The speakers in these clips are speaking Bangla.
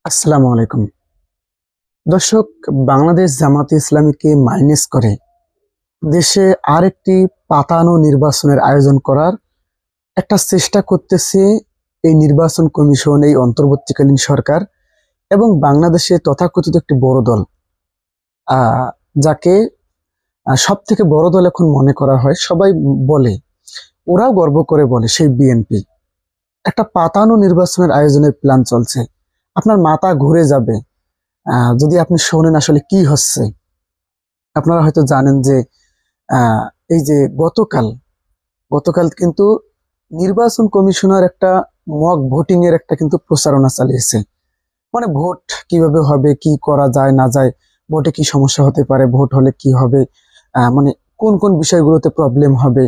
আসসালামু আলাইকুম দর্শক। বাংলাদেশ জামাতে ইসলামীকে মাইনাস করে দেশে আরেকটি পাতানো নির্বাচনের আয়োজন করার একটা চেষ্টা করতেছে এই নির্বাচন কমিশন, এই অন্তর্বর্তীকালীন সরকার এবং বাংলাদেশে তথাকথিত একটি বড় দল, আহ, যাকে সব থেকে বড় দল এখন মনে করা হয়। সবাই বলে, ওরাও গর্ব করে বলে, সেই বিএনপি একটা পাতানো নির্বাচনের আয়োজনের প্ল্যান চলছে। আপনার মাথা ঘুরে যাবে যদি আপনি শোনেন আসলে কি হচ্ছে। আপনারা হয়তো জানেন যে আহ, এই যে গতকাল গতকাল কিন্তু নির্বাচন কমিশনার একটা মক ভোটিং এর একটা কিন্তু প্রচারণা চালিয়েছে। মানে ভোট কিভাবে হবে, কি করা যায় না যায়, ভোটে কি সমস্যা হতে পারে, ভোট হলে কি হবে, মানে কোন কোন বিষয়গুলোতে প্রবলেম হবে,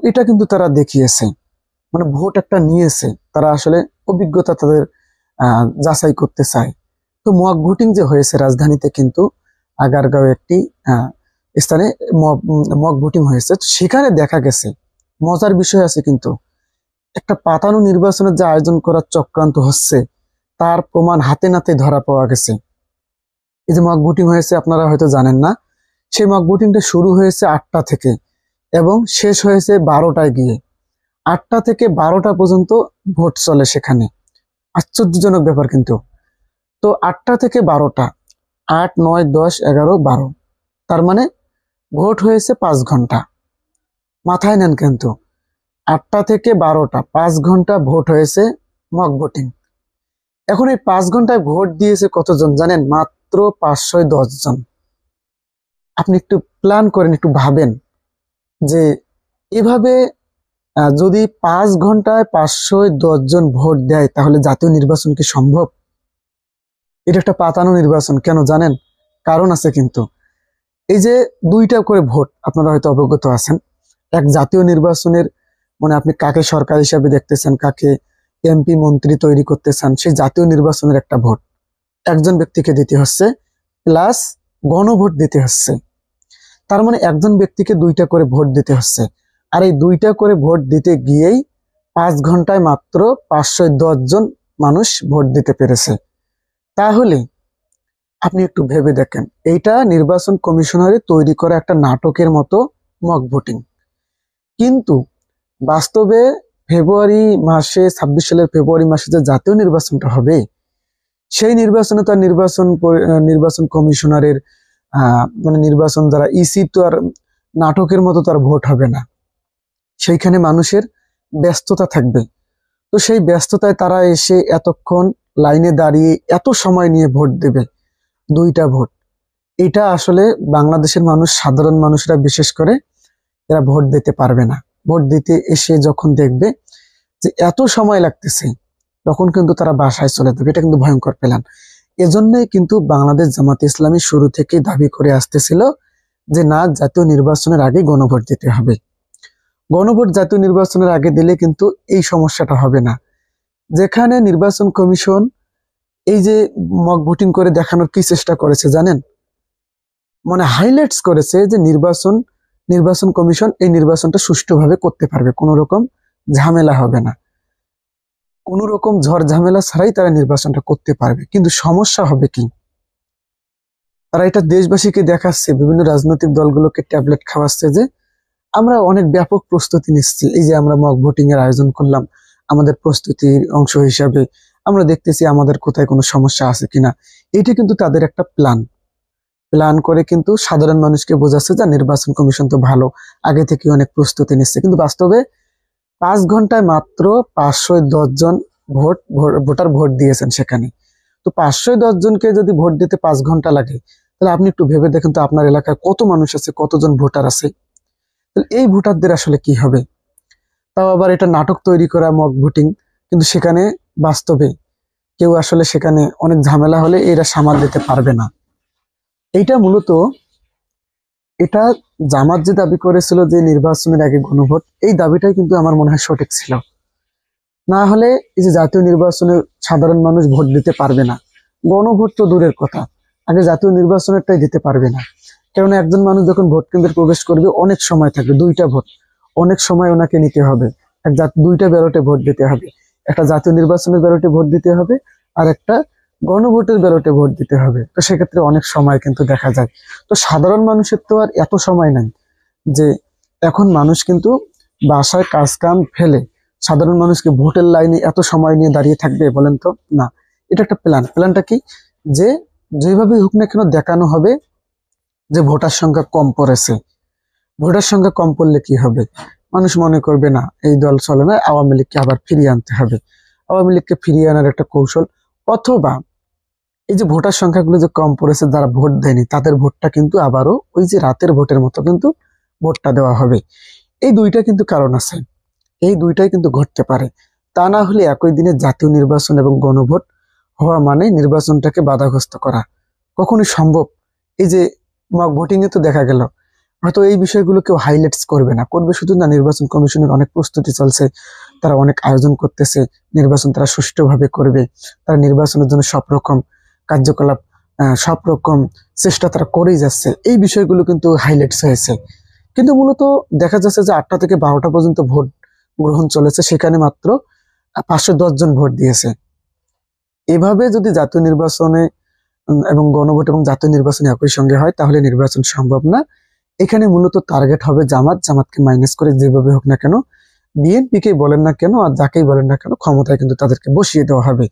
এটা কিন্তু তারা দেখিয়েছে। মানে ভোট একটা নিয়েছে, তারা আসলে অভিজ্ঞতা তাদের যাচাই করতে চায়। তো মক ভোটিং যে হয়েছে রাজধানীতে, কিন্তু আগারগাঁও একটি আহ, স্থানে মক ভোটিং হয়েছে। তো সেখানে দেখা গেছে, মজার বিষয় আছে কিন্তু, একটা পাতানো নির্বাচনের যে আয়োজন করার চক্রান্ত হচ্ছে তার প্রমাণ হাতে নাতে ধরা পাওয়া গেছে। এই যে মক ভোটিং হয়েছে, আপনারা হয়তো জানেন না, সেই মক ভোটিংটা শুরু হয়েছে 8টা থেকে এবং শেষ হয়েছে 12টায় গিয়ে। 8টা থেকে 12টা পর্যন্ত ভোট চলে সেখানে। আশ্চর্যজনক ব্যাপার কিন্তু। তো 8টা থেকে 12টা, 8, 9, 10, 11, 12, তার মানে ভোট হয়েছে 5 ঘন্টা। মাথায় নেন কিন্তু, 8টা থেকে 12টা 5 ঘন্টা ভোট হয়েছে মক ভোটিং। এখন এই 5 ঘন্টায় ভোট দিয়েছে কতজন জানেন? মাত্র 510 জন। আপনি একটু প্ল্যান করেন, একটু ভাবেন যে এভাবে যদি 5 ঘন্টায় 510 জন ভোট দেয় তাহলে জাতীয় নির্বাচন কি সম্ভব? এটা একটা পাতানো নির্বাচন কেন জানেন? কারণ আছে কিন্তু। এই যে 2টা করে ভোট, আপনারা হয়তো অবগত আছেন। এক জাতীয় নির্বাচনের, মানে আপনি কাকে সরকার হিসাবে দেখতেছেন, কাকে এমপি মন্ত্রী তৈরি করতে চান, সেই জাতীয় নির্বাচনের একটা ভোট একজন ব্যক্তিকে দিতে হচ্ছে, প্লাস গণভোট দিতে হচ্ছে। তার মানে একজন ব্যক্তিকে 2টা করে ভোট দিতে হচ্ছে। আর এই 2টা করে ভোট দিতে গিয়েই 5 ঘন্টায় মাত্র 510 জন মানুষ ভোট দিতে পেরেছে। তাহলে আপনি একটু ভেবে দেখেন, এইটা নির্বাচন কমিশনারের তৈরি করা একটা নাটকের মতো মক ভোটিং। কিন্তু বাস্তবে ফেব্রুয়ারি মাসে, 26 সালের ফেব্রুয়ারি মাসে যে জাতীয় নির্বাচনটা হবে, সেই নির্বাচনে তো আর নির্বাচন কমিশনারের মানে নির্বাচন যারা ইসি, তো আর নাটকের মতো তার ভোট হবে না। সেইখানে মানুষের ব্যস্ততা থাকবে। তো সেই ব্যস্ততায় তারা এসে এতক্ষণ লাইনে দাঁড়িয়ে এত সময় নিয়ে ভোট দেবে, 2টা ভোট। এটা আসলে বাংলাদেশের মানুষ, সাধারণ মানুষরা বিশেষ করে, এরা ভোট দিতে পারবে না। ভোট দিতে এসে যখন দেখবে যে এত সময় লাগতেছে, তখন কিন্তু তারা বাসায় চলে যাবে। এটা কিন্তু ভয়ঙ্কর প্ল্যান। এজন্যই কিন্তু বাংলাদেশ জামাতে ইসলামী শুরু থেকেই দাবি করে আসতেছিল যে না, জাতীয় নির্বাচনের আগে গণভোট দিতে হবে। গণভোট জাতীয় নির্বাচনের আগে দিলে কিন্তু এই সমস্যাটা হবে না। যেখানে নির্বাচন কমিশন এই যে মক ভোটিং করে দেখানোর কি চেষ্টা করেছে জানেন? মানে হাইলাইটস করেছে যে নির্বাচন কমিশন এই নির্বাচনটা সুষ্ঠুভাবে করতে পারবে, কোনো রকম ঝামেলা হবে না, কোনো রকম ঝড় ঝামেলা ছাড়াই তারা নির্বাচনটা করতে পারবে। কিন্তু সমস্যা হবে কি, তারা এটা দেশবাসীকে দেখাচ্ছে, বিভিন্ন রাজনৈতিক দলগুলোকে ট্যাবলেট খাওয়াচ্ছে যে আমরা অনেক ব্যাপক প্রস্তুতি নিচ্ছি। এই যে আমরা মক ভোটিং এর আয়োজন করলাম, আমাদের প্রস্তুতির অংশ হিসাবে আমরা দেখতেছি আমাদের কোথায় কোনো সমস্যা আছে কিনা। এটা কিন্তু তাদের একটা প্ল্যান করে কিন্তু সাধারণ মানুষকে বোঝাচ্ছে যে নির্বাচন কমিশন তো ভালো, আগে থেকে অনেক প্রস্তুতি নিচ্ছে। কিন্তু বাস্তবে 5 ঘন্টায় মাত্র 510 জন ভোটার ভোট দিয়েছেন সেখানে। তো 510 জনকে যদি ভোট দিতে 5 ঘন্টা লাগে, তাহলে আপনি একটু ভেবে দেখেন তো আপনার এলাকায় কত মানুষ আছে, কতজন ভোটার আছে। তাহলে এই ভোটারদের আসলে কি হবে? তাও আবার এটা নাটক তৈরি করা মক ভোটিং, কিন্তু সেখানে বাস্তবে কেউ আসলে সেখানে অনেক ঝামেলা হলে এরা সামাল দিতে পারবে না। এইটা মূলত, এটা জামাত যে দাবি করেছিল যে নির্বাচনের আগে গণভোট, এই দাবিটাই কিন্তু আমার মনে হয় সঠিক ছিল। না হলে এই যে জাতীয় নির্বাচনে সাধারণ মানুষ ভোট দিতে পারবে না, গণভোট তো দূরের কথা, আগে জাতীয় নির্বাচনেরটাই দিতে পারবে না। কারণ একজন মানুষ যখন ভোট কেন্দ্রে প্রবেশ করবে অনেক সময় থাকবে, 2টা ভোট, অনেক সময় ওনাকে নিতে হবে। 2টা ব্যালটে ভোট দিতে হবে, একটা জাতীয় নির্বাচনের ব্যালটে ভোট দিতে হবে, আর একটা গণভোটের ব্যালটে ভোট দিতে হবে, তো সেক্ষেত্রে অনেক সময় কিন্তু দেখা যায়। তো সাধারণ মানুষের তো আর এত সময় নাই যে এখন মানুষ কিন্তু বাসায় কাজ কাম ফেলে সাধারণ মানুষকে ভোটের লাইনে এত সময় নিয়ে দাঁড়িয়ে থাকবে বলেন তো? না, এটা একটা প্ল্যানটা কি, যে যেভাবে হোক না কেন দেখানো হবে যে ভোটার সংখ্যা কম পড়েছে। ভোটার সংখ্যা কম পড়লে কি হবে, মানুষ মনে করবে না এই দল চলে না, আওয়ামী লীগকে আবার ফিরিয়ে আনতে হবে। আওয়ামী লীগকে ফিরিয়ে আনার একটা কৌশল, অথবা এই যে ভোটার সংখ্যাগুলো যে কম পড়েছে, যারা ভোট দেয়নি তাদের ভোটটা কিন্তু আবারও ওই যে রাতের ভোটের মতো কিন্তু ভোটটা দেওয়া হবে। এই দুইটা কিন্তু কারণ আছে, এই দুইটাই কিন্তু ঘটতে পারে। তা না হলে একই দিনে জাতীয় নির্বাচন এবং গণভোট হওয়া মানে নির্বাচনটাকে বাধাগ্রস্ত করা কখনোই সম্ভব? এই যে মক ভোটিং এ তো দেখা গেল, হয়তো এই বিষয়গুলো কেউ হাইলাইটস করবে না, করবে শুধু না নির্বাচন কমিশনের অনেক প্রস্তুতি চলছে, তারা অনেক আয়োজন করতেছে, নির্বাচন তারা সুষ্ঠুভাবে করবে, তারা নির্বাচনের জন্য সব রকম কার্যকলাপ সব রকম চেষ্টা তারা করেই যাচ্ছে, এই বিষয়গুলো কিন্তু হাইলাইটস হয়েছে। কিন্তু মূলত দেখা যাচ্ছে যে 8টা থেকে 12টা পর্যন্ত ভোট গ্রহণ চলেছে, সেখানে মাত্র 510 জন ভোট দিয়েছে। এভাবে যদি জাতীয় নির্বাচনে এবং গণভোট এবং জাতীয় নির্বাচন একই সঙ্গে হয় তাহলে নির্বাচন সম্ভব না। এখানে মূলত টার্গেট হবে জামাতকে মাইনাস করে যেভাবে হোক না কেন, বিএনপিকে বলেন না কেন আর যাকেই বলেন না কেন ক্ষমতায় কিন্তু তাদেরকে বসিয়ে দেওয়া হবে।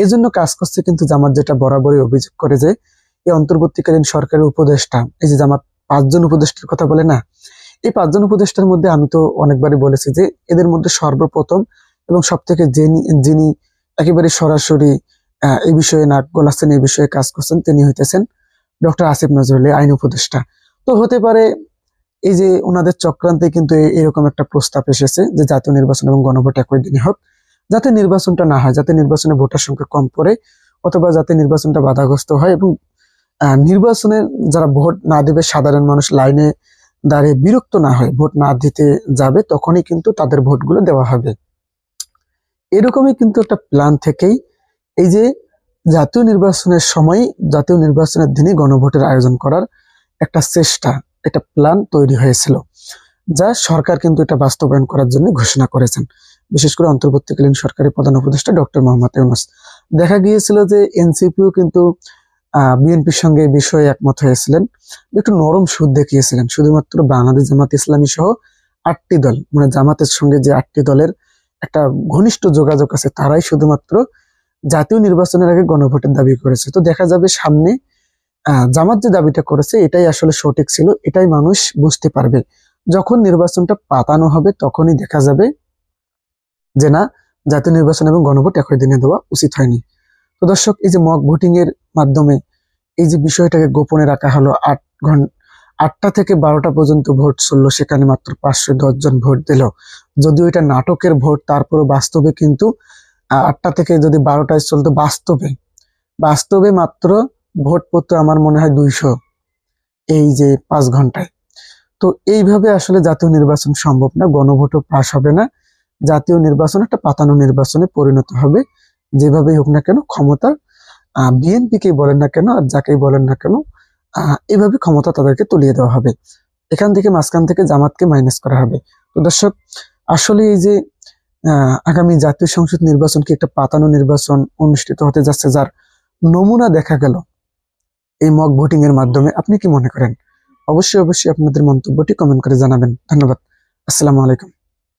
এজন্য কাজ করছে কিন্তু জামাত, যেটা বরাবরই অভিযোগ করে যে এই অন্তর্বর্তীকালীন সরকারের উপদেষ্টা, এই যে জামাত 5জন উপদেষ্টার কথা বলে না, এই 5জন উপদেষ্টার মধ্যে আমি তো অনেকবারই বলেছি যে এদের মধ্যে সর্বপ্রথম এবং সব থেকে যিনি একেবারে সরাসরি এই বিষয়ে নাক গলাচ্ছেন, এই বিষয়ে কাজ করছেন, তিনি হইতেছেন ডক্টর আসিফ নজরুল, আইন উপদেষ্টা। তো হতে পারে এই যে ওনাদের চক্রান্তে কিন্তু এরকম একটা প্রস্তাব এসেছে যে জাতীয় নির্বাচন এবং গণভোট একই দিনে হোক, যাতে নির্বাচনটা না হয়, যাতে নির্বাচনে ভোটার সংখ্যা কম পড়ে, অথবা যাতে নির্বাচনটা বাধাগ্রস্ত হয় এবং নির্বাচনে যারা ভোট না দেবে সাধারণ মানুষ লাইনে দাঁড়িয়ে বিরক্ত না হয়, ভোট না দিতে যাবে, তখনই কিন্তু তাদের ভোটগুলো দেওয়া হবে। এরকমই কিন্তু একটা প্ল্যান থেকেই এই যে জাতীয় নির্বাচনের সময়, জাতীয় নির্বাচনের দিনে গণভোটের আয়োজন করার একটা চেষ্টা, একটা প্ল্যান তৈরি হয়েছিল, যা সরকার কিন্তু এটা বাস্তবায়ন করার জন্য ঘোষণা করেছেন, বিশেষ করে অন্তর্বর্তীকালীন সরকারের প্রধান উপদেষ্টা ডক্টর মোহাম্মদ ইউনূস। দেখা গিয়েছিল যে এনসিপিও কিন্তু বিএনপির সঙ্গে এই বিষয়ে একমত হয়েছিলেন, একটু নরম সুদ দেখিয়েছিলেন। শুধুমাত্র বাংলাদেশ জামাত ইসলামী সহ 8টি দল, মানে জামাতের সঙ্গে যে 8টি দলের একটা ঘনিষ্ঠ যোগাযোগ আছে, তারাই শুধুমাত্র জাতীয় নির্বাচনের আগে গণভোটের দাবি করেছে। তো দেখা যাবে সামনে জামাত যে দাবিটা করেছে এটাই আসলে সঠিক ছিল, এটাই মানুষ বুঝতে পারবে। যখন নির্বাচনটা পাতানো হবে তখনই দেখা যাবে যে না, জাতীয় নির্বাচন এবং গণভোট একই দিনে দেওয়া উচিত হয়নি। তো দর্শক, এই যে মক ভোটিং এর মাধ্যমে এই যে বিষয়টাকে গোপনে রাখা হলো, 8টা থেকে 12টা পর্যন্ত ভোট চললো, সেখানে মাত্র 510 জন ভোট দিল। যদিও এটা নাটকের ভোট, তারপরে বাস্তবে কিন্তু 8টা থেকে যদি 12টায় চলতো, বাস্তবে বাস্তবে মাত্র ভোট পড়তো আমার মনে হয় 200 এই যে 5 ঘন্টায়। তো এইভাবে আসলে জাতীয় নির্বাচন সম্ভব না, গণভোটও পাশ হবে না, জাতীয় নির্বাচন একটা পাতানো নির্বাচনে পরিণত হবে। যেভাবেই হোক না কেন ক্ষমতা বিএনপিকে বলেন না কেন আর যাকেই বলেন না কেন, এভাবে ক্ষমতা তাদেরকে তুলিয়ে দেওয়া হবে, এখান থেকে মাঝখান থেকে জামাতকে মাইনাস করা হবে। তো দর্শক, আসলে এই যে আগামী জাতীয় সংসদ নির্বাচন কি একটা পাতানো নির্বাচন অনুষ্ঠিত হতে যাচ্ছে, যার নমুনা দেখা গেল এই মক ভোটিং এর মাধ্যমে, আপনি কি মনে করেন? অবশ্যই আপনাদের মন্তব্যটি কমেন্ট করে জানাবেন। ধন্যবাদ। আসসালামু আলাইকুম।